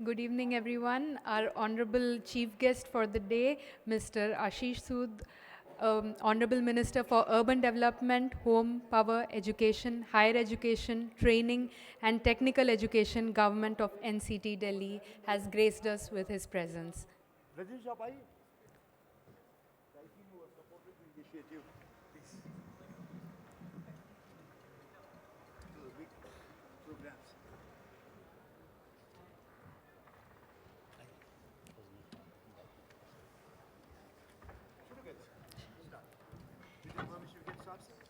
Good evening, everyone. Our honorable chief guest for the day, Mr. Ashish Sood, Honorable Minister for Urban Development, Home, Power, Education, Higher Education, Training, and Technical Education, Government of NCT Delhi, has graced us with his presence. Rajesh, आप आइए। Initiative, please. Big programs. Should we get start? With your permission, we get started?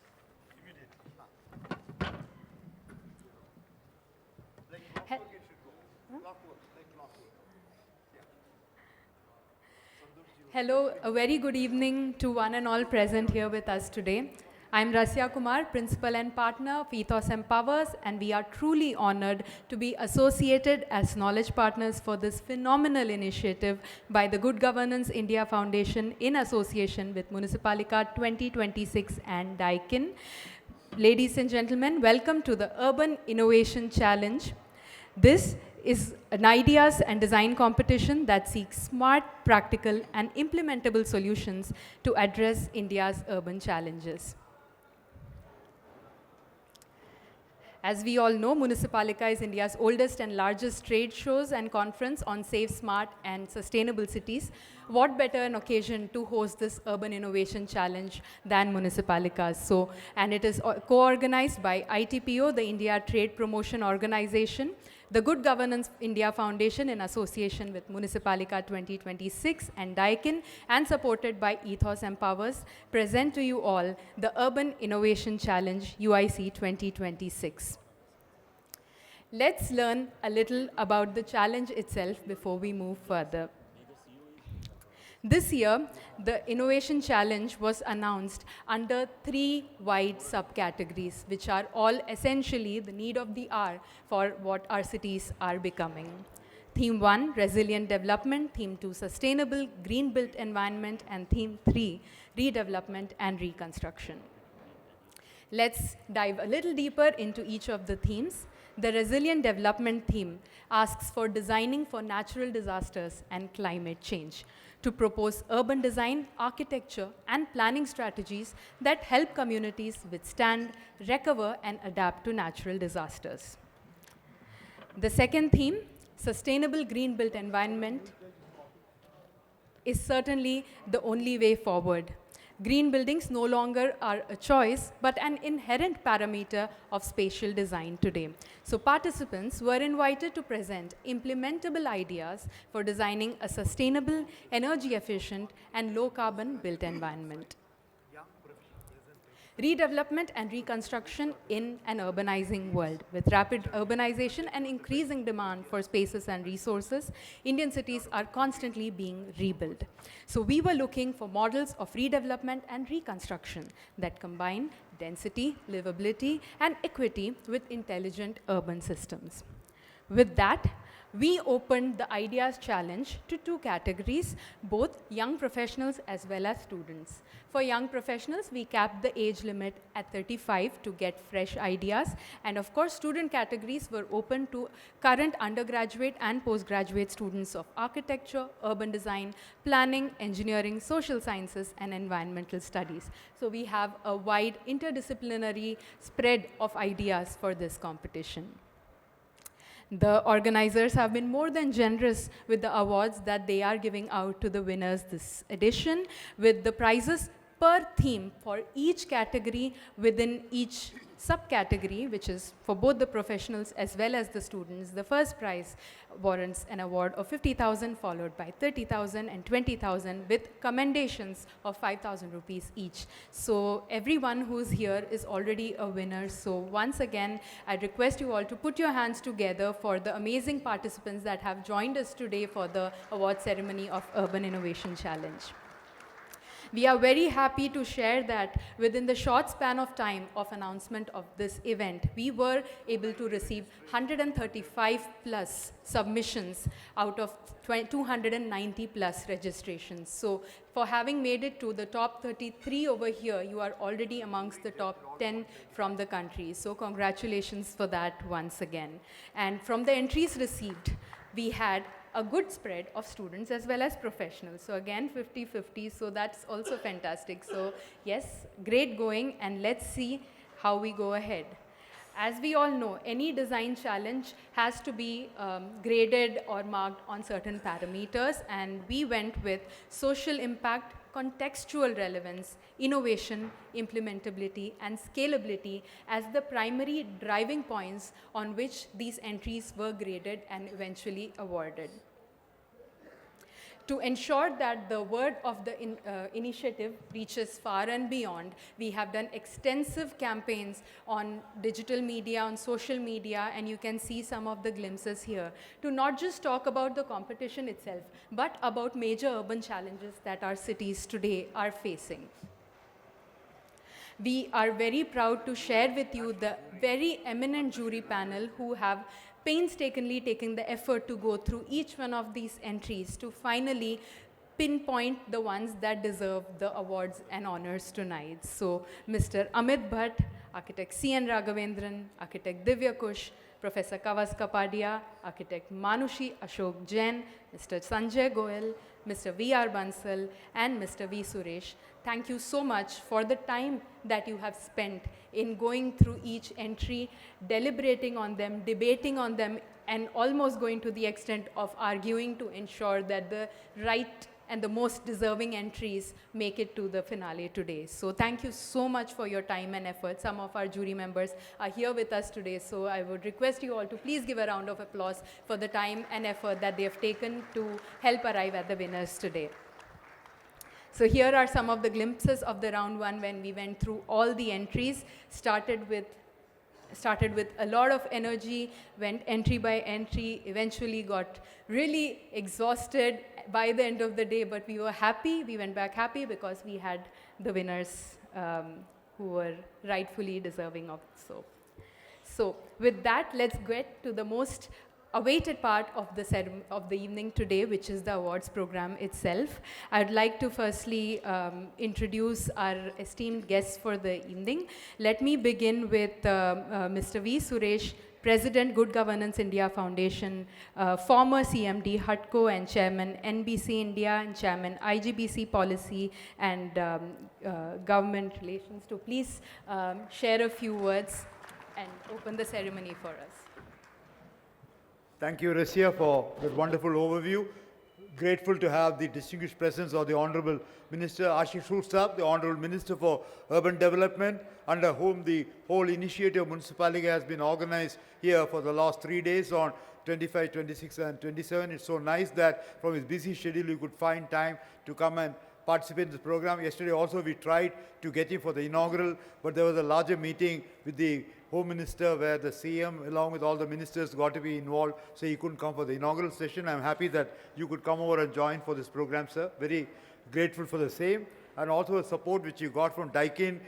Immediately. Like clockwork, it should go. Clockwork, like clockwork. Yeah. Hello, a very good evening to one and all present here with us today. I'm Rasya Kumar, Principal and Partner of Ethos Empowers, and we are truly honored to be associated as knowledge partners for this phenomenal initiative by the Good Governance India Foundation in association with Municipalika 2026 and Daikin. Ladies and gentlemen, welcome to the Urban Innovation Challenge. This is an ideas and design competition that seeks smart, practical, and implementable solutions to address India's urban challenges. As we all know, Municipalika is India's oldest and largest trade shows and conference on safe, smart, and sustainable cities. What better an occasion to host this Urban Innovation Challenge than Municipalikas? And it is co-organized by ITPO, the India Trade Promotion Organization, the Good Governance India Foundation in association with Municipalika 2026 and Daikin, and supported by Ethos Empowers, present to you all the Urban Innovation Challenge UIC 2026. Let's learn a little about the challenge itself before we move further. This year, the Innovation Challenge was announced under 3 wide subcategories, which are all essentially the need of the hour for what our cities are becoming. Theme 1, Resilient Development. Theme 2, Sustainable Green Built Environment. And Theme 3, Redevelopment and Reconstruction. Let's dive a little deeper into each of the themes. The Resilient Development theme asks for designing for natural disasters and climate change, to propose urban design, architecture, and planning strategies that help communities withstand, recover, and adapt to natural disasters. The second theme, Sustainable Green Built Environment, is certainly the only way forward. Green buildings no longer are a choice, but an inherent parameter of spatial design today. So participants were invited to present implementable ideas for designing a sustainable, energy efficient, and low carbon built environment. Redevelopment and reconstruction in an urbanizing world. With rapid urbanization and increasing demand for spaces and resources, Indian cities are constantly being rebuilt. So we were looking for models of redevelopment and reconstruction that combine density, livability, and equity with intelligent urban systems. With that, we opened the Ideas Challenge to 2 categories, both young professionals as well as students. For young professionals, we capped the age limit at 35 to get fresh ideas. And of course, student categories were open to current undergraduate and postgraduate students of architecture, urban design, planning, engineering, social sciences, and environmental studies. So we have a wide interdisciplinary spread of ideas for this competition. The organizers have been more than generous with the awards that they are giving out to the winners this edition, with the prizes per theme for each category within each subcategory, which is for both the professionals as well as the students. The first prize warrants an award of 50,000, followed by 30,000 and 20,000, with commendations of 5,000 rupees each. So everyone who's here is already a winner. So once again, I request you all to put your hands together for the amazing participants that have joined us today for the award ceremony of Urban Innovation Challenge. We are very happy to share that within the short span of time of announcement of this event, we were able to receive 135 plus submissions out of 290 plus registrations. So for having made it to the top 33 over here, you are already amongst the top 10 from the country. So congratulations for that once again. And from the entries received, we had a good spread of students as well as professionals. So again, 50-50, so that's also fantastic. So yes, great going, and let's see how we go ahead. As we all know, any design challenge has to be graded or marked on certain parameters, and we went with social impact, contextual relevance, innovation, implementability, and scalability as the primary driving points on which these entries were graded and eventually awarded. To ensure that the word of the initiative reaches far and beyond, we have done extensive campaigns on digital media, on social media, and you can see some of the glimpses here, to not just talk about the competition itself, but about major urban challenges that our cities today are facing. We are very proud to share with you the very eminent jury panel who have painstakingly taken the effort to go through each one of these entries to finally pinpoint the ones that deserve the awards and honors tonight. So, Mr. Amit Bhatt, Architect C.N. Raghavendran, Architect Divya Kush, Professor Kavas Kapadia, Architect Manushi Ashok Jain, Mr. Sanjay Goel, Mr. V.R. Bansal, and Mr. V. Suresh. Thank you so much for the time that you have spent in going through each entry, deliberating on them, debating on them, and almost going to the extent of arguing to ensure that the right and the most deserving entries make it to the finale today. So thank you so much for your time and effort. Some of our jury members are here with us today, so I would request you all to please give a round of applause for the time and effort that they have taken to help arrive at the winners today. So here are some of the glimpses of the round one when we went through all the entries, started with a lot of energy, went entry by entry, eventually got really exhausted by the end of the day, but we were happy, we went back happy because we had the winners who were rightfully deserving of so. So with that, let's get to the most awaited part of the evening today, which is the awards program itself. I'd like to firstly introduce our esteemed guests for the evening. Let me begin with Mr. V. Suresh, President, Good Governance India Foundation, former CMD, HUTCO, and Chairman, NBC India, and Chairman, IGBC Policy and Government Relations, to please share a few words and open the ceremony for us. Thank you, Rasia, for that wonderful overview. Grateful to have the distinguished presence of the Honorable Minister Ashish Sahab, the Honorable Minister for Urban Development, under whom the whole initiative Municipalika has been organized here for the last 3 days on 25, 26, and 27. It's so nice that from his busy schedule you could find time to come and participate in this program. Yesterday also we tried to get him for the inaugural, but there was a larger meeting with the Home Minister where the CM along with all the ministers got to be involved, so he couldn't come for the inaugural session. I'm happy that you could come over and join for this program, sir. Very grateful for the same. And also the support which you got from Daikin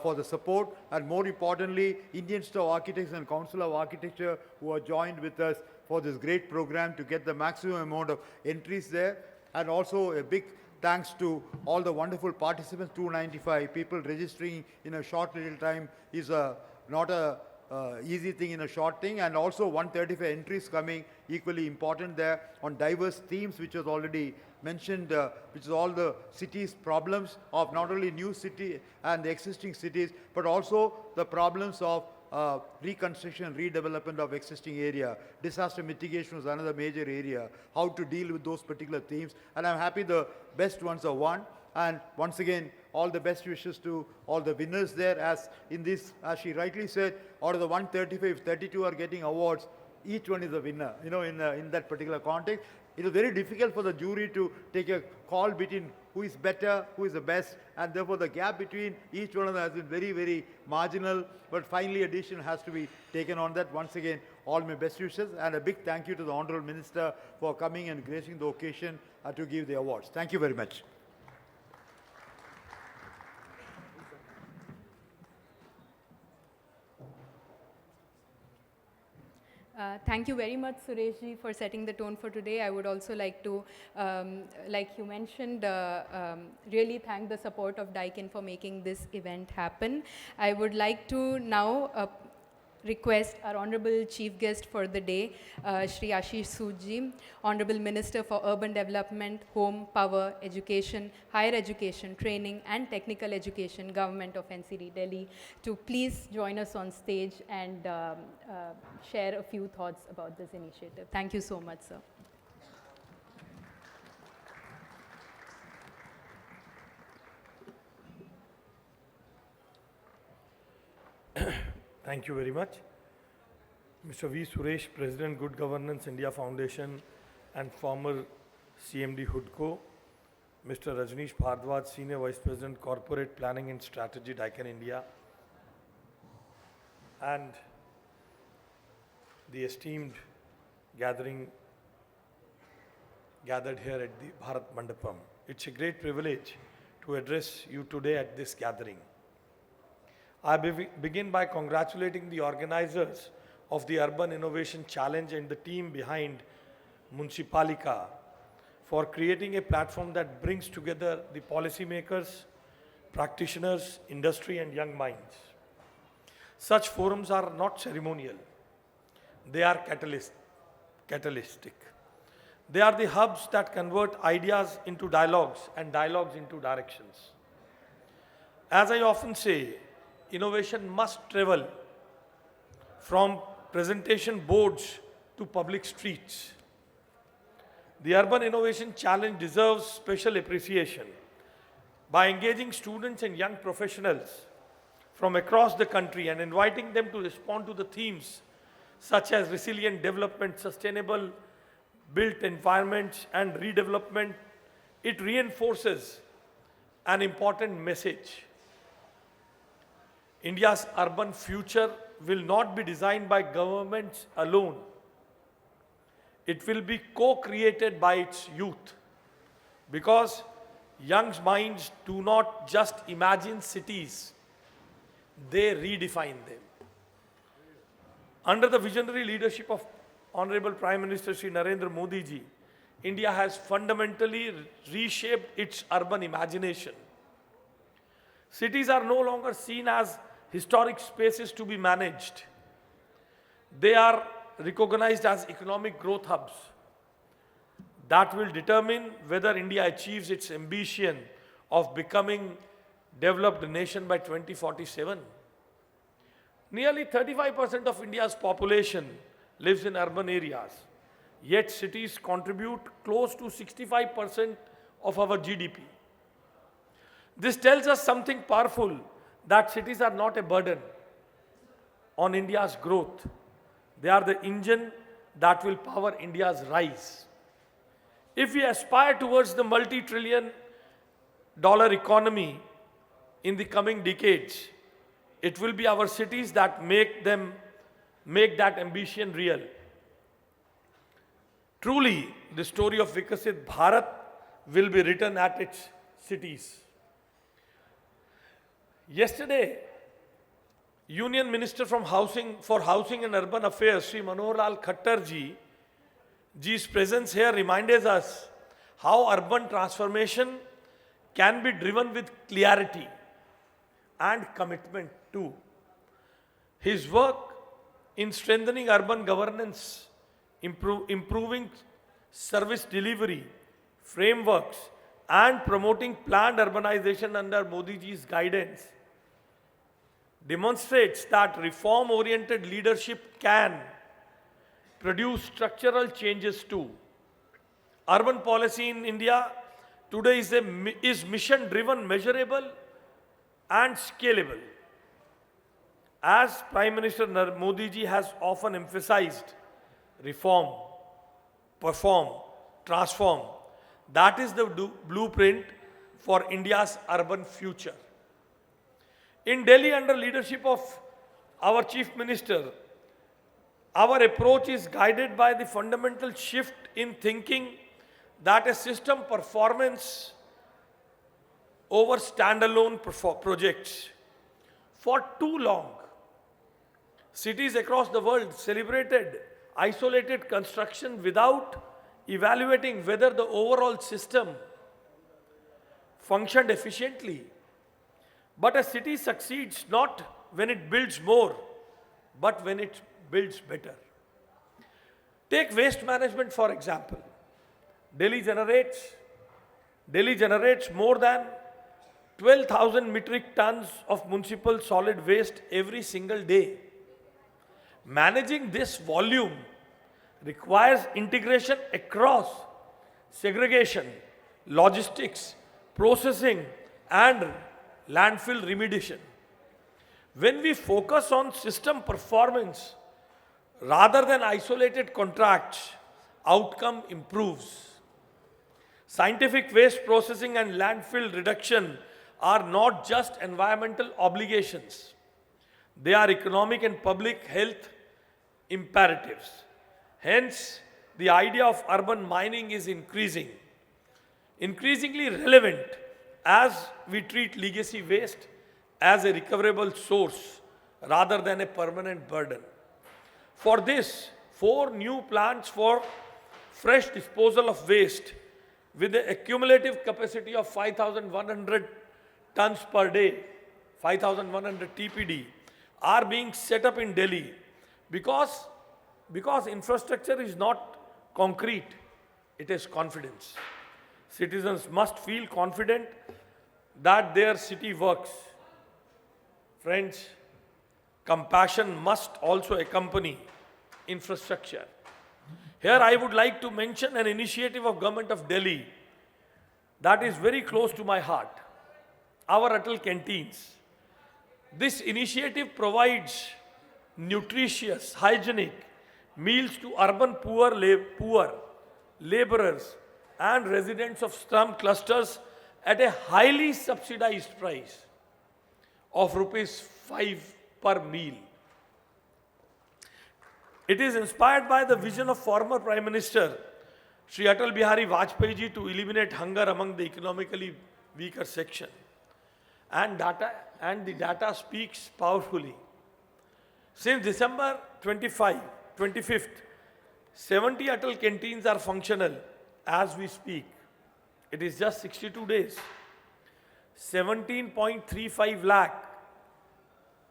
for the support, and more importantly, Indian Institute of Architects and Council of Architecture who are joined with us for this great program to get the maximum amount of entries there. And also a big thanks to all the wonderful participants, 295 people registering in a short little time is not a easy thing in a short thing, and also 135 entries coming, equally important there on diverse themes which was already mentioned, which is all the cities' problems of not only new city and the existing cities, but also the problems of reconstruction, redevelopment of existing area. Disaster mitigation was another major area, how to deal with those particular themes, and I'm happy the best ones are won. And once again, all the best wishes to all the winners there. As in this, as she rightly said, out of the 135, 32 are getting awards, each one is a winner, you know, in that particular context. It is very difficult for the jury to take a call between who is better, who is the best, and therefore the gap between each one of them has been very, very marginal, but finally a decision has to be taken on that. Once again, all my best wishes, and a big thank you to the Honourable Minister for coming and gracing the occasion to give the awards. Thank you very much. Thank you very much, Sureshji, for setting the tone for today. I would also like to, like you mentioned, really thank the support of Daikin for making this event happen. I would like to now request our Honorable Chief Guest for the day, Shri Ashish Sood, Honorable Minister for Urban Development, Home, Power, Education, Higher Education, Training and Technical Education, Government of NCD Delhi, to please join us on stage and share a few thoughts about this initiative. Thank you so much, sir. Thank you very much. Mr. V. Suresh, President, Good Governance India Foundation and former CMD HUDCO. Mr. Rajneesh Bhardwaj, Senior Vice President, Corporate Planning and Strategy, Daikin India. And the esteemed gathered here at the Bharat Mandapam. It's a great privilege to address you today at this gathering. I begin by congratulating the organizers of the Urban Innovation Challenge and the team behind Municipalika for creating a platform that brings together the policymakers, practitioners, industry and young minds. Such forums are not ceremonial. They are catalytic. They are the hubs that convert ideas into dialogues and dialogues into directions. As I often say, innovation must travel from presentation boards to public streets. The Urban Innovation Challenge deserves special appreciation. By engaging students and young professionals from across the country and inviting them to respond to the themes such as resilient development, sustainable built environments and redevelopment, it reinforces an important message. India's urban future will not be designed by governments alone. It will be co-created by its youth, because young minds do not just imagine cities, they redefine them. Under the visionary leadership of Honorable Prime Minister Shri Narendra Modi ji, India has fundamentally reshaped its urban imagination. Cities are no longer seen as historic spaces to be managed. They are recognized as economic growth hubs that will determine whether India achieves its ambition of becoming a developed nation by 2047. Nearly 35% of India's population lives in urban areas, yet cities contribute close to 65% of our GDP. This tells us something powerful, that cities are not a burden on India's growth. They are the engine that will power India's rise. If we aspire towards the multi-trillion-dollar economy in the coming decades, it will be our cities that make that ambition real. Truly, the story of Vikasit Bharat will be written at its cities. Yesterday, Union Minister for Housing and Urban Affairs, Sri Manohar Lal Khattar ji's presence here reminds us how urban transformation can be driven with clarity and commitment too. His work in strengthening urban governance, improving service delivery, frameworks, and promoting planned urbanization under Modi ji's guidance demonstrates that reform-oriented leadership can produce structural changes too. Urban policy in India today is mission-driven, measurable, and scalable. As Prime Minister Modi ji has often emphasized, reform, perform, transform. That is the blueprint for India's urban future. In Delhi, under leadership of our Chief Minister, our approach is guided by the fundamental shift in thinking that a system performance over standalone projects. For too long, cities across the world celebrated isolated construction without evaluating whether the overall system functioned efficiently. But a city succeeds not when it builds more, but when it builds better. Take waste management for example. Delhi generates more than 12,000 metric tons of municipal solid waste every single day. Managing this volume requires integration across segregation, logistics, processing, and landfill remediation. When we focus on system performance rather than isolated contracts, outcome improves. Scientific waste processing and landfill reduction are not just environmental obligations. They are economic and public health imperatives. Hence, the idea of urban mining is increasingly relevant as we treat legacy waste as a recoverable source rather than a permanent burden. For this, 4 new plants for fresh disposal of waste with an accumulative capacity of 5,100 tons per day, 5,100 TPD, are being set up in Delhi because infrastructure is not concrete, it is confidence. Citizens must feel confident that their city works. Friends, compassion must also accompany infrastructure. Here I would like to mention an initiative of Government of Delhi that is very close to my heart, our Atal canteens. This initiative provides nutritious, hygienic meals to urban poor, laborers and residents of slum clusters at a highly subsidized price of rupees 5 per meal. It is inspired by the vision of former Prime Minister Shri Atal Bihari Vajpayee ji to eliminate hunger among the economically weaker section. And the data speaks powerfully. Since December 25th, 70 Atal canteens are functional as we speak. It is just 62 days. 17.35 lakh,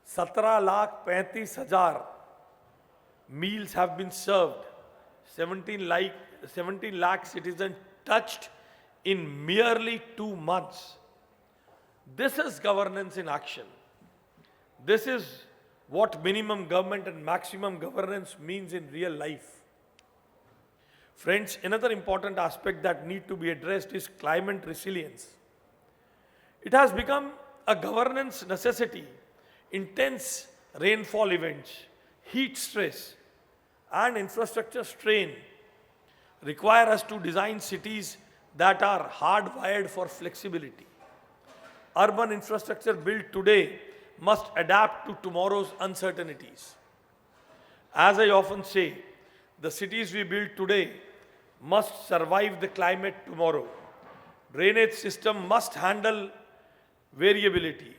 17 lakh 35,000 meals have been served. 17 lakh citizens touched in merely 2 months. This is governance in action. This is what minimum government and maximum governance means in real life. Friends, another important aspect that need to be addressed is climate resilience. It has become a governance necessity. Intense rainfall events, heat stress, and infrastructure strain require us to design cities that are hardwired for flexibility. Urban infrastructure built today must adapt to tomorrow's uncertainties. As I often say, the cities we build today must survive the climate tomorrow. Drainage system must handle variability.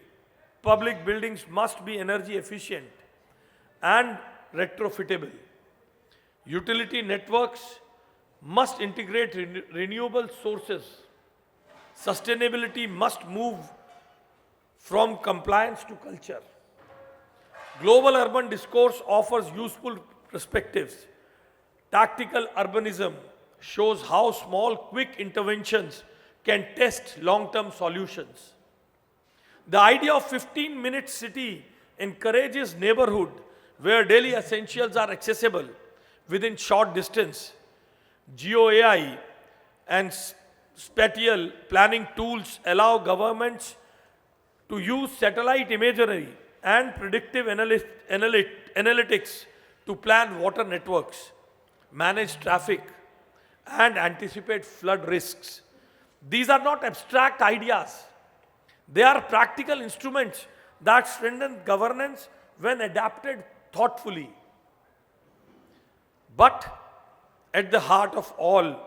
Public buildings must be energy efficient and retrofittable. Utility networks must integrate renewable sources. Sustainability must move from compliance to culture. Global urban discourse offers useful perspectives. Tactical urbanism shows how small, quick interventions can test long-term solutions. The idea of 15-minute city encourages neighborhood where daily essentials are accessible within short distance. GeoAI and spatial planning tools allow governments to use satellite imagery and predictive analytics to plan water networks, manage traffic, and anticipate flood risks. These are not abstract ideas. They are practical instruments that strengthen governance when adapted thoughtfully. But at the heart of all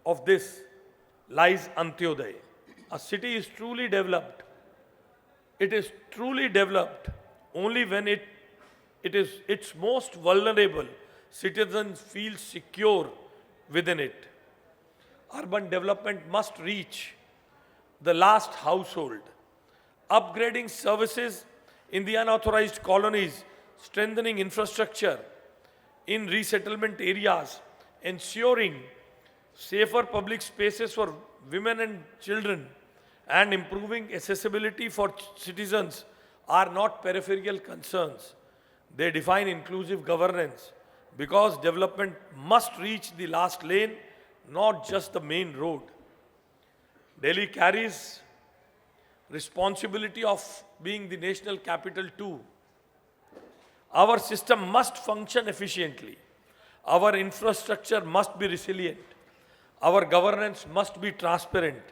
of this lies Antyodaya. A city is truly developed. It is truly developed only when it is its most vulnerable citizens feel secure within it. Urban development must reach the last household. Upgrading services in the unauthorized colonies strengthening infrastructure in resettlement areas, ensuring safer public spaces for women and children, and improving accessibility for citizens are not peripheral concerns. They define inclusive governance because development must reach the last lane, not just the main road. Delhi carries responsibility of being the national capital too. Our system must function efficiently. Our infrastructure must be resilient. Our governance must be transparent.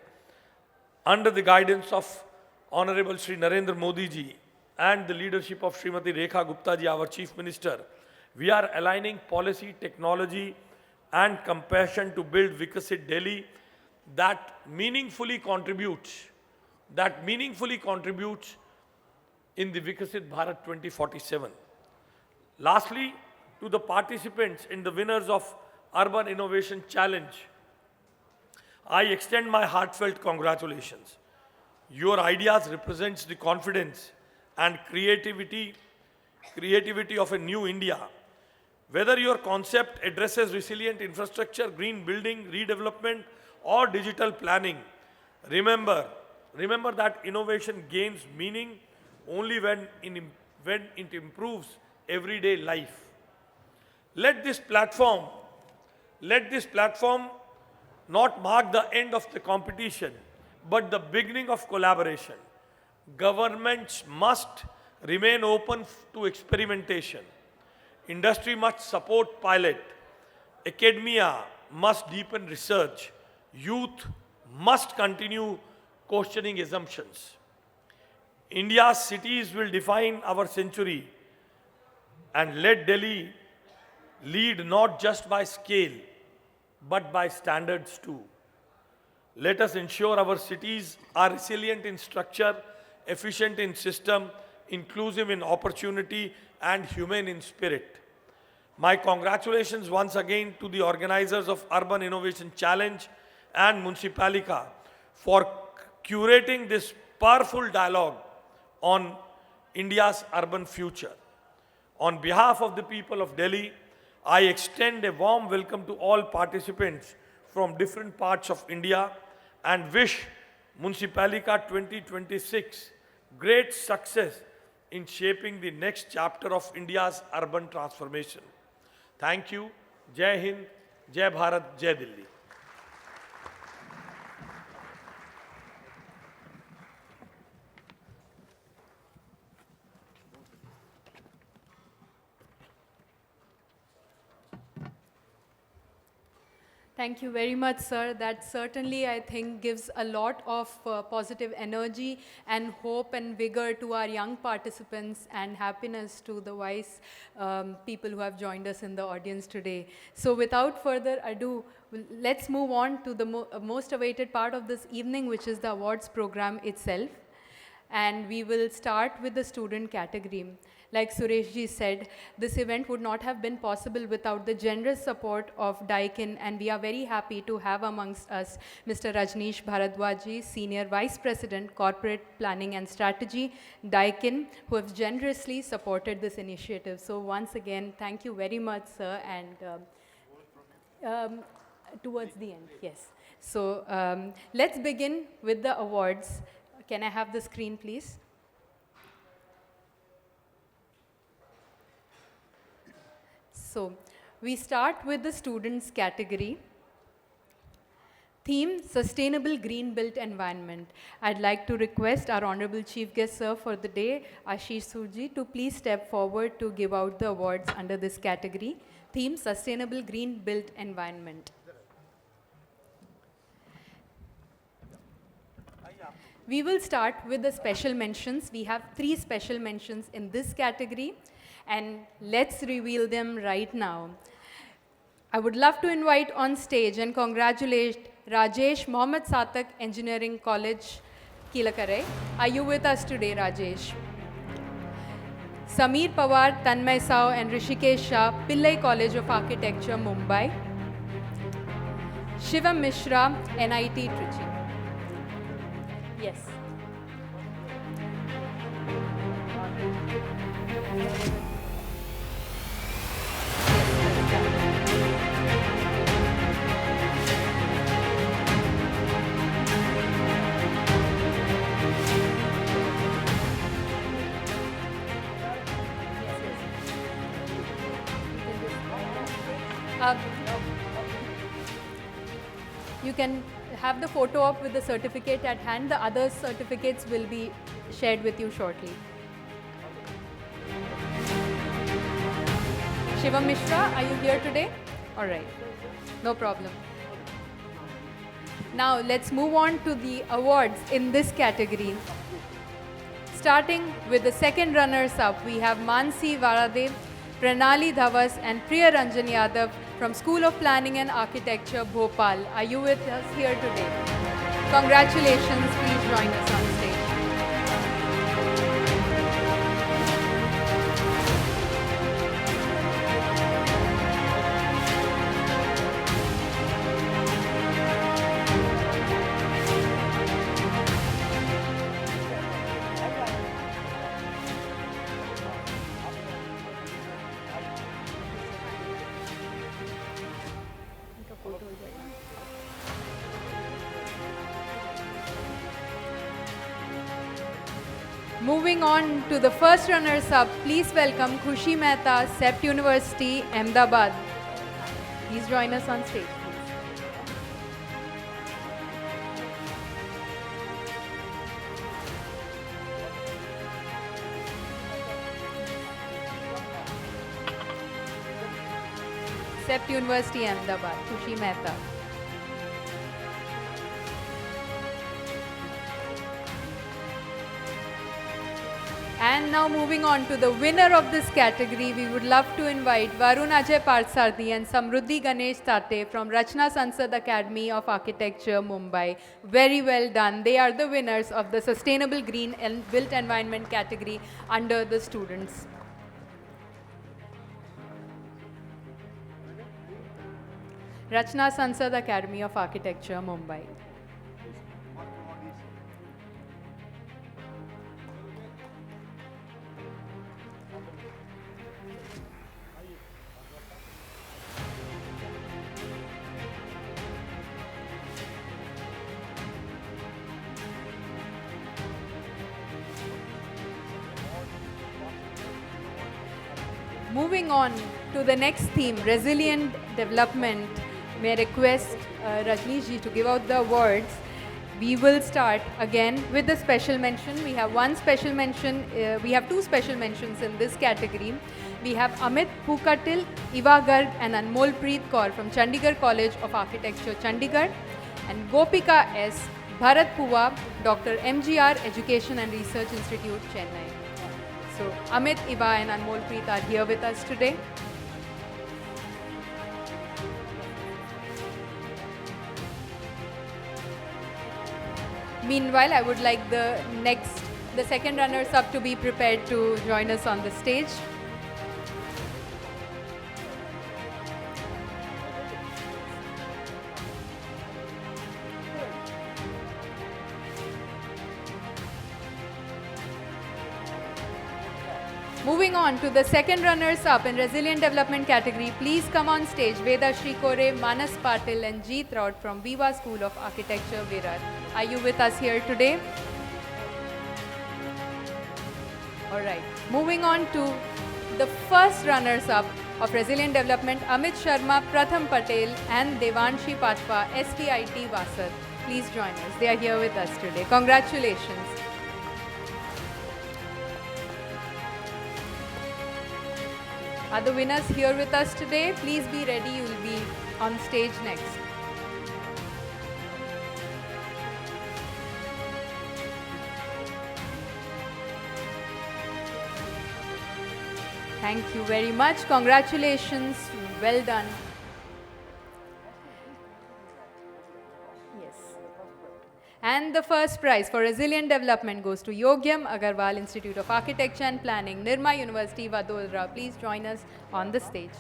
Under the guidance of Honorable Shri Narendra Modi ji and the leadership of Srimati Rekha Gupta ji, our Chief Minister, we are aligning policy, technology and compassion to build Vikasit Delhi that meaningfully contributes in the Vikasit Bharat 2047. Lastly, to the participants and the winners of Urban Innovation Challenge, I extend my heartfelt congratulations. Your ideas represents the confidence and creativity of a new India. Whether your concept addresses resilient infrastructure, green building, redevelopment, or digital planning, remember that innovation gains meaning only when it improves everyday life. Let this platform not mark the end of the competition, but the beginning of collaboration. Governments must remain open to experimentation. Industry must support pilot. Academia must deepen research. Youth must continue questioning assumptions. India's cities will define our century, and let Delhi lead not just by scale, but by standards too. Let us ensure our cities are resilient in structure, efficient in system, inclusive in opportunity, and humane in spirit. My congratulations once again to the organizers of Urban Innovation Challenge and Municipalika for curating this powerful dialogue on India's urban future. On behalf of the people of Delhi, I extend a warm welcome to all participants from different parts of India and wish Municipalika 2026 great success in shaping the next chapter of India's urban transformation. Thank you. Jai Hind, Jai Bharat, Jai Delhi. Thank you very much, sir. That certainly, I think, gives a lot of positive energy and hope and vigor to our young participants and happiness to the wise people who have joined us in the audience today. So without further ado, let's move on to the most awaited part of this evening, which is the awards program itself. And we will start with the student category. Like Suresh ji said, this event would not have been possible without the generous support of Daikin, and we are very happy to have amongst us Mr. Rajneesh Bharadwaj ji, Senior Vice President, Corporate Planning and Strategy, Daikin, who have generously supported this initiative. So once again, thank you very much, sir, and towards the end, yes. So let's begin with the awards. Can I have the screen, please? So, we start with the students category. Theme, Sustainable Green Built Environment. I'd like to request our Honorable Chief Guest, sir, for the day, Ashish Surji, to please step forward to give out the awards under this category. Theme, Sustainable Green Built Environment. We will start with the special mentions. We have 3 special mentions in this category, and let's reveal them right now. I would love to invite on stage and congratulate Rajesh Mohammed Satak, Engineering College, Kilakare. Are you with us today, Rajesh? Sameer Pawar, Tanmay Sao, and Rishikesh Shah, Pillai College of Architecture, Mumbai. Shivam Mishra, NIT Trichy. Yes. You can have the photo op with the certificate at hand. The other certificates will be shared with you shortly. Shivam Mishra, are you here today? All right, no problem. Now let's move on to the awards in this category. Starting with the second runners-up, we have Mansi Varadev, Pranali Dhavas and Priya Ranjan Yadav from School of Planning and Architecture, Bhopal. Are you with us here today? Congratulations, please join us on stage. Moving on to the first runners-up, please welcome Khushi Mehta, CEPT University, Ahmedabad. Please join us on stage. CEPT University, Ahmedabad, Khushi Mehta. And now moving on to the winner of this category, we would love to invite Varun Ajay Parsardi and Samruddhi Ganesh Tate from Rachna Sansad Academy of Architecture, Mumbai. Very well done. They are the winners of the Sustainable Green and Built Environment category under the students. Rachna Sansad Academy of Architecture, Mumbai. Moving on to the next theme, resilient development. May I request Rajneesh ji to give out the awards. We will start again with the special mention. We have one special mention, we have two special mentions in this category. We have Amit Pukatil, Iva Garg and Anmol Preet Kaur from Chandigarh College of Architecture, Chandigarh, and Gopika S, Bharat Puva, Dr. MGR Education and Research Institute, Chennai. So Amit, Iva and Anmol Preet are here with us today. Meanwhile, I would like the second runners up to be prepared to join us on the stage. Moving on to the second runners-up in Resilient Development category, please come on stage Veda Shrikore, Manas Patil and Jeet Raut from Viva School of Architecture, Virar. Are you with us here today? Alright, moving on to the first runners-up of Resilient Development, Amit Sharma, Pratham Patel and Devanshi Pachwa, STIT Vasar. Please join us. They are here with us today. Congratulations. Are the winners here with us today? Please be ready, you will be on stage next. Thank you very much. Congratulations. Well done. Yes. And the first prize for Resilient Development goes to Yogyam Agarwal Institute of Architecture and Planning, Nirma University, Vadodara. Please join us on the stage.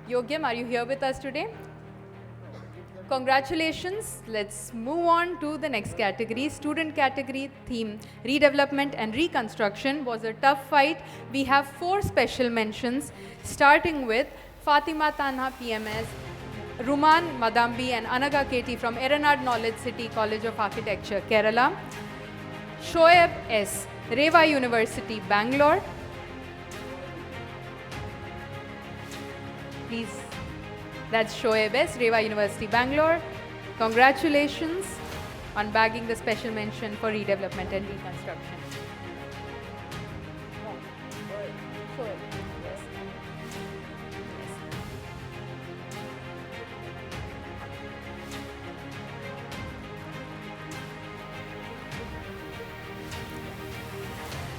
Yogyam, are you here with us today? Congratulations. Let's move on to the next category. Student category theme, redevelopment and reconstruction was a tough fight. We have 4 special mentions, starting with Fatima Tanha PMS, Ruman Madambi and Anaga Keti from Eranad Knowledge City College of Architecture, Kerala. Shoaib S, Reva University, Bangalore. Please, that's Shoaib S, Reva University, Bangalore. Congratulations on bagging the special mention for redevelopment and reconstruction. Yes.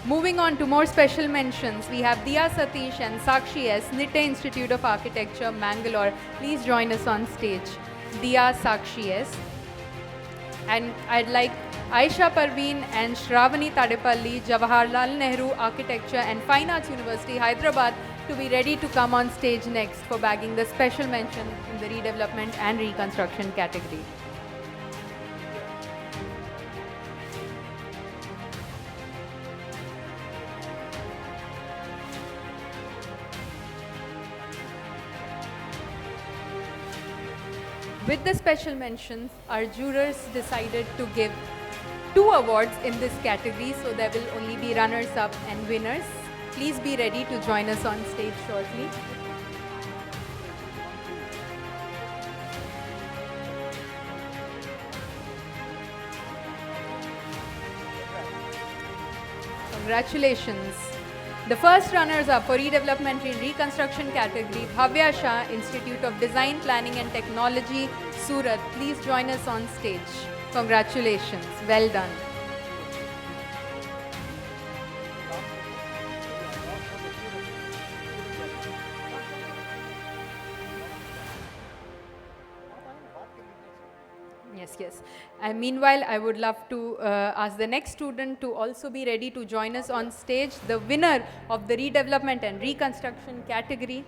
Moving on to more special mentions, we have Diya Satish and Sakshi S, Nitte Institute of Architecture, Mangalore. Please join us on stage. Diya, Sakshi S. And I'd like Aisha Parveen and Shravani Tadepalli, Jawaharlal Nehru Architecture and Fine Arts University, Hyderabad, to be ready to come on stage next for bagging the special mention in the redevelopment and reconstruction category. With the special mentions, our jurors decided to give 2 awards in this category, so there will only be runners-up and winners. Please be ready to join us on stage shortly. Congratulations. The first runners-up for redevelopment and reconstruction category, Bhavya Shah, Institute of Design, Planning and Technology, Surat. Please join us on stage. Congratulations. Well done. Yes. And meanwhile, I would love to ask the next student to also be ready to join us on stage. The winner of the redevelopment and reconstruction category,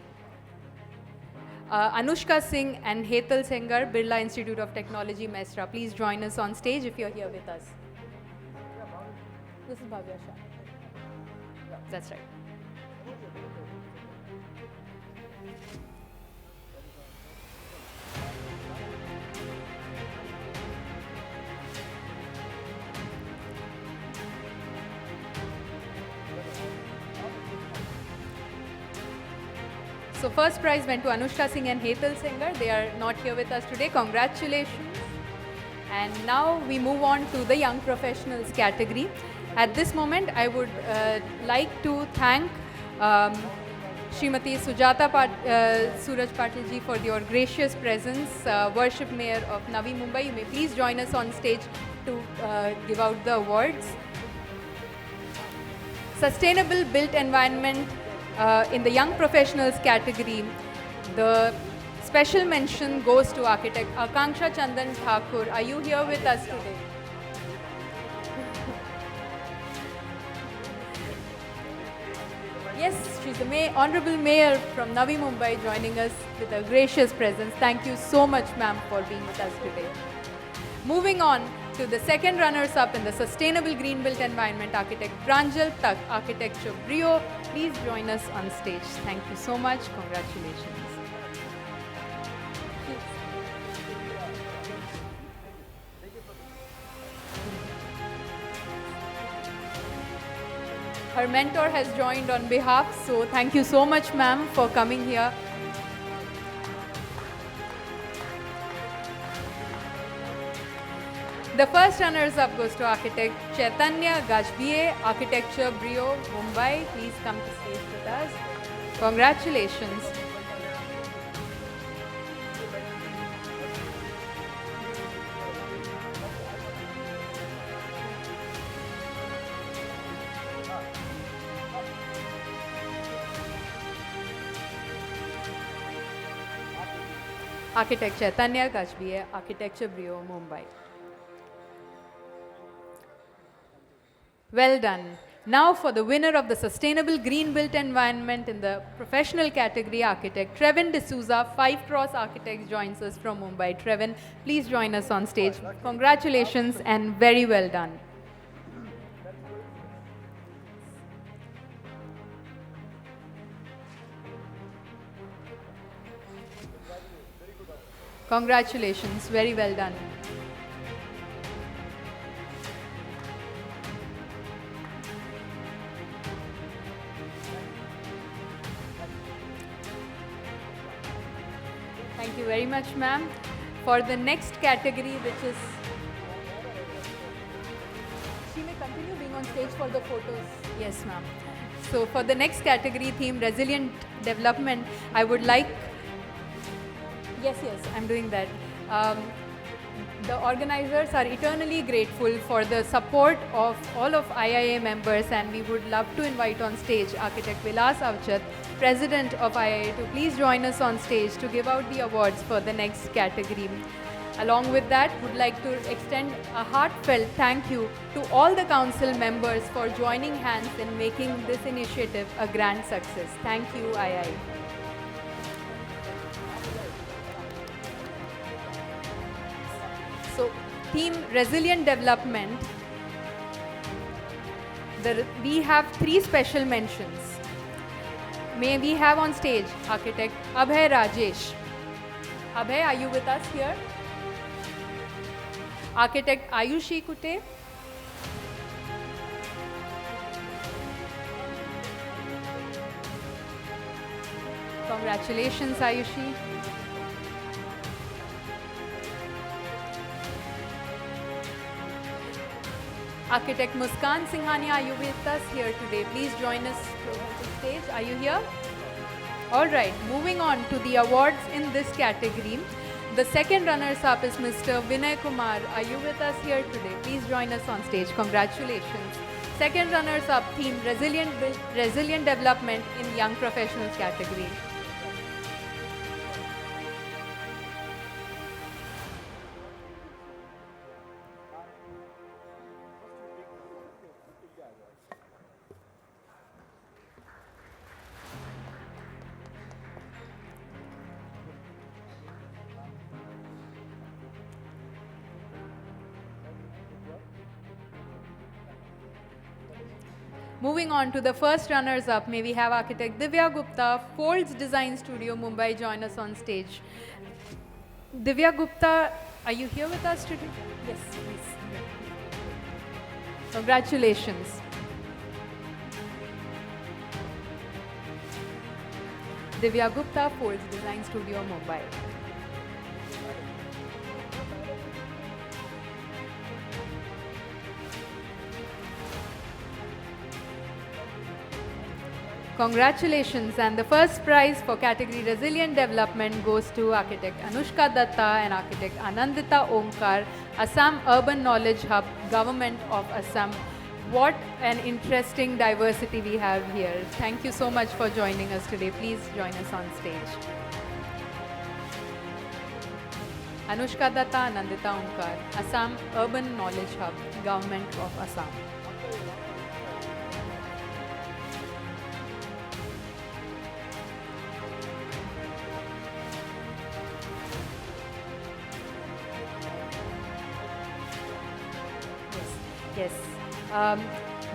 Anushka Singh and Hetal Sengar, Birla Institute of Technology, Mesra. Please join us on stage if you're here with us. This is Bhavya Shah. That's right. So first prize went to Anushka Singh and Hetal Sengar. They are not here with us today. Congratulations. And now we move on to the young professionals category. At this moment, I would like to thank Srimati Sujata Suraj Patil ji for your gracious presence, Worship Mayor of Navi Mumbai. You may please join us on stage to give out the awards. Sustainable Built Environment in the Young Professionals category, the special mention goes to architect Akanksha Chandan Thakur. Are you here with us today? Yes, she's the Honorable Mayor from Navi Mumbai joining us with a gracious presence. Thank you so much, ma'am, for being with us today. Moving on to the second runners-up in the Sustainable Green Built Environment, architect Pranjal Tak, Architecture Brio. Please join us on stage. Thank you so much. Congratulations. Her mentor has joined on behalf, so thank you so much, ma'am, for coming here. The first runners-up goes to architect Chaitanya Gajbie, Architecture Brio, Mumbai. Please come to stage with us. Congratulations. Architect Chaitanya Gajbie, Architecture Brio, Mumbai. Well done. Now for the winner of the Sustainable Green Built Environment in the professional category, architect Trevin D'Souza, 5 Cross Architects joins us from Mumbai. Trevin, please join us on stage. Congratulations and very well done. Congratulations, very well done. Thank you very much, ma'am. For the next category, which is... She may continue being on stage for the photos. Yes, ma'am. So for the next category theme, resilient development, I would like... Yes, I'm doing that. The organizers are eternally grateful for the support of all of IIA members, and we would love to invite on stage Architect Vilas Avchat, President of IIA, to please join us on stage to give out the awards for the next category. Along with that, would like to extend a heartfelt thank you to all the council members for joining hands in making this initiative a grand success. Thank you, IIA. So, theme resilient development. We have 3 special mentions. May we have on stage Architect Abhay Rajesh. Abhay, are you with us here? Architect Ayushi Kute. Congratulations, Ayushi. Architect Muskan Singhania, are you with us here today? Please join us to the stage. Are you here? All right, moving on to the awards in this category. The second runners-up is Mr. Vinay Kumar. Are you with us here today? Please join us on stage. Congratulations. Second runners-up theme, resilient development in young professionals category. Moving on to the first runners-up, may we have Architect Divya Gupta, Folds Design Studio, Mumbai, join us on stage. Divya Gupta, are you here with us today? Yes, please. Congratulations. Divya Gupta, Folds Design Studio, Mumbai. Congratulations, and the first prize for category Resilient Development goes to Architect Anushka Datta and Architect Anandita Omkar, Assam Urban Knowledge Hub, Government of Assam. What an interesting diversity we have here. Thank you so much for joining us today. Please join us on stage. Anushka Datta, Anandita Omkar, Assam Urban Knowledge Hub, Government of Assam. Yes.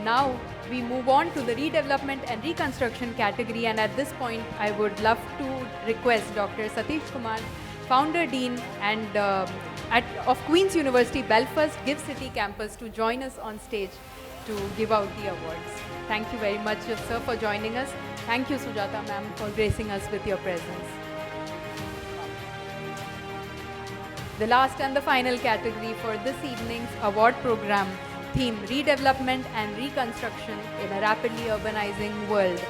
Now we move on to the redevelopment and reconstruction category, and at this point I would love to request Dr. Satish Kumar, Founder Dean and of Queen's University Belfast Give City campus, to join us on stage to give out the awards. Thank you very much, sir, for joining us. Thank you, Sujata ma'am, for gracing us with your presence. The last and the final category for this evening's award program, theme redevelopment and reconstruction in a rapidly urbanizing world.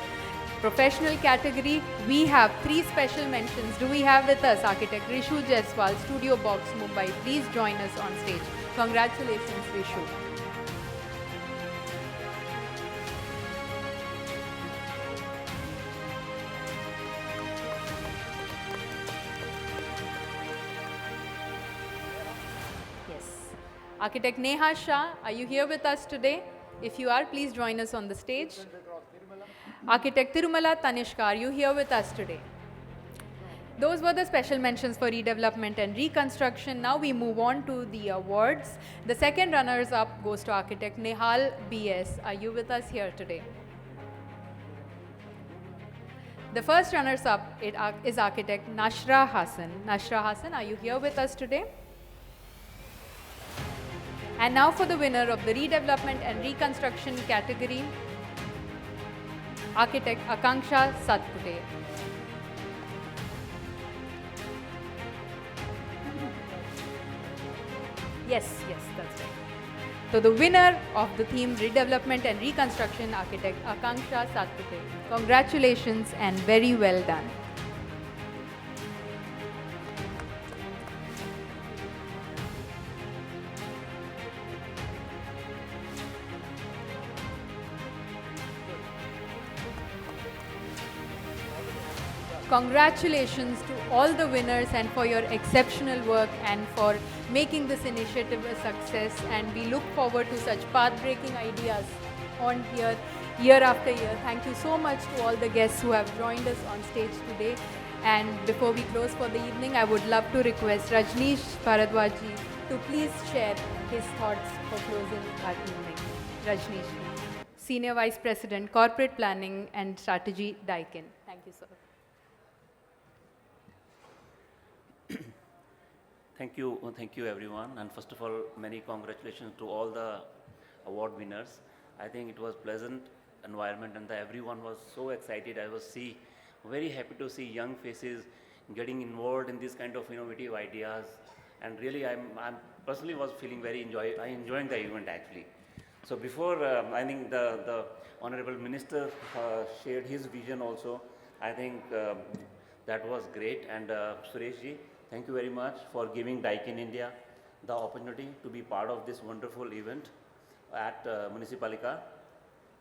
Professional category, we have 3 special mentions. Do we have with us Architect Rishu Jaiswal, Studio Box, Mumbai? Please join us on stage. Congratulations, Rishu. Architect Neha Shah, are you here with us today? If you are, please join us on the stage. Architect Tirumala Tanishka, are you here with us today? Those were the special mentions for redevelopment and reconstruction. Now we move on to the awards. The second runners-up goes to Architect Nehal BS. Are you with us here today? The first runners-up is Architect Nashra Hassan. Nashra Hassan, are you here with us today? And now for the winner of the redevelopment and reconstruction category, Architect Akanksha Satpute. Yes, yes, that's right. So the winner of the theme Redevelopment and Reconstruction, architect Akanksha Satkute. Congratulations and very well done. Congratulations to all the winners and for your exceptional work and for making this initiative a success, and we look forward to such path-breaking ideas on here year after year. Thank you so much to all the guests who have joined us on stage today. And before we close for the evening, I would love to request Rajneesh Bharadwaj ji to please share his thoughts for closing our evening. Rajneesh, Senior Vice President, Corporate Planning and Strategy, Daikin. Thank you, sir. Thank you everyone. And first of all, many congratulations to all the award winners. I think it was pleasant environment and everyone was so excited. I was very happy to see young faces getting involved in this kind of innovative ideas. And really, I'm personally was feeling enjoying the event actually. So before, I think the Honorable Minister shared his vision also. I think that was great. And Suresh ji, thank you very much for giving Daikin India the opportunity to be part of this wonderful event at Municipalika.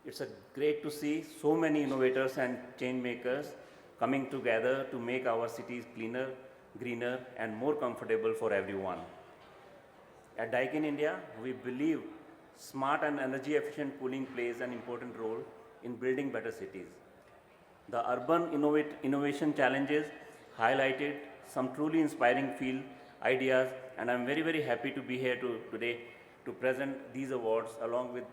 It's great to see so many innovators and change makers coming together to make our cities cleaner, greener, and more comfortable for everyone. At Daikin India, we believe smart and energy efficient cooling plays an important role in building better cities. The urban innovation challenges highlighted some truly inspiring field ideas, and I'm very happy to be here today to present these awards along with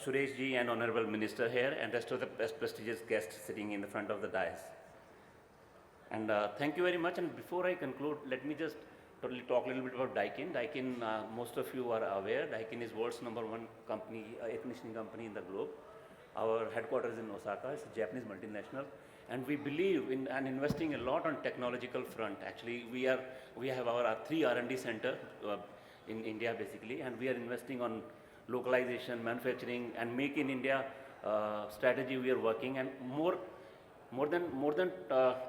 Suresh ji and Honorable Minister here and rest of the prestigious guests sitting in the front of the dais. And thank you very much. And before I conclude, let me just totally talk a little bit about Daikin. Daikin, most of you are aware, Daikin is world's #1 company, air conditioning company in the globe. Our headquarters is in Osaka. It's a Japanese multinational. And we believe in and investing a lot on technological front. Actually, we have our 3 R&D center in India basically, and we are investing on localization, manufacturing, and make in India strategy we are working. And more than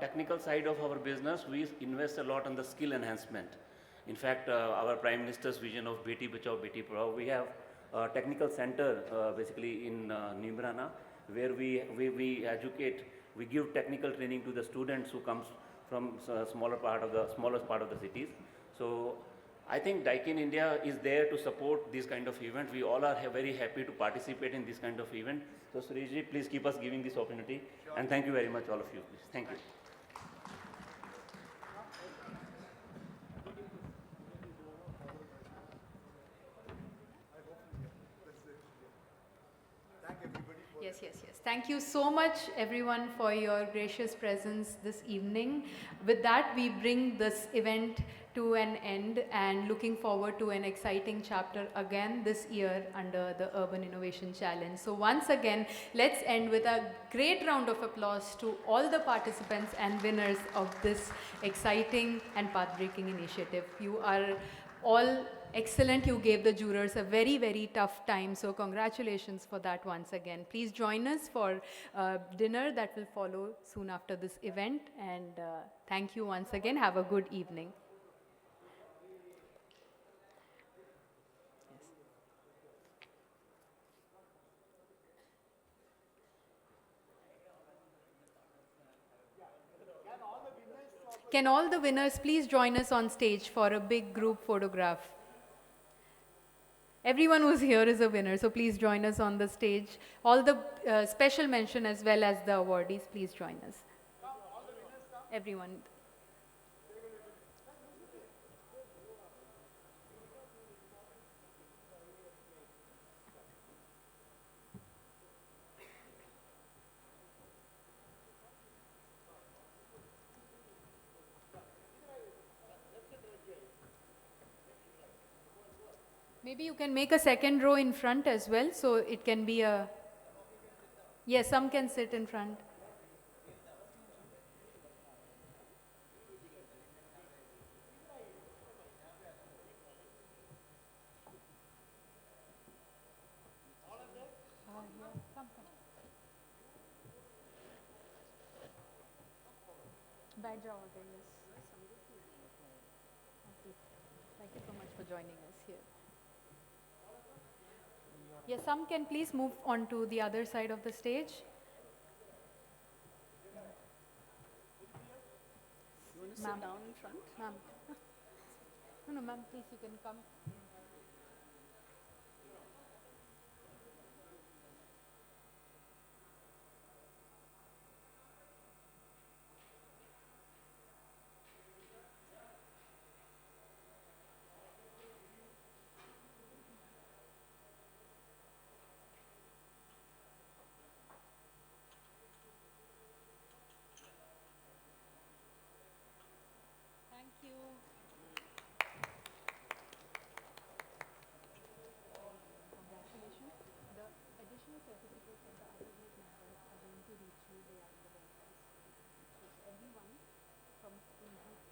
technical side of our business, we invest a lot on the skill enhancement. In fact, our Prime Minister's vision of Beti Bachao, Beti Padhao, we have a technical center basically in Nimrana, where we educate, we give technical training to the students who comes from smallest part of the cities. So I think Daikin India is there to support this kind of event. We all are very happy to participate in this kind of event. So Sureshji, please keep us giving this opportunity. Sure. And thank you very much, all of you. Please. Thank you. Yes. Thank you so much, everyone, for your gracious presence this evening. With that, we bring this event to an end and looking forward to an exciting chapter again this year under the Urban Innovation Challenge. So once again, let's end with a great round of applause to all the participants and winners of this exciting and path-breaking initiative. You are all excellent. You gave the jurors a very tough time. So congratulations for that once again. Please join us for dinner that will follow soon after this event. And thank you once again. Have a good evening. Can all the winners please join us on stage for a big group photograph? Everyone who's here is a winner, so please join us on the stage. All the special mention as well as the awardees, please join us. Everyone. Maybe you can make a second row in front as well, so it can be a... Yes, some can sit in front. Niger order, yes. Okay. Thank you so much for joining us here. Yes, some can please move on to the other side of the stage. You want to Ma'am. sit down in front? Ma'am. No, no, ma'am, please, you can come. Thank you. Congratulations. The additional certificates of the other group members are going to reach you. They are in the warehouse. So everyone from in group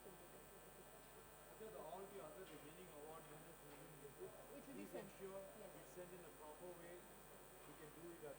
will get a certificate. All the other remaining award winners who didn't get it, It will be sent. ensure Yes. it's sent in a proper way. We can do it at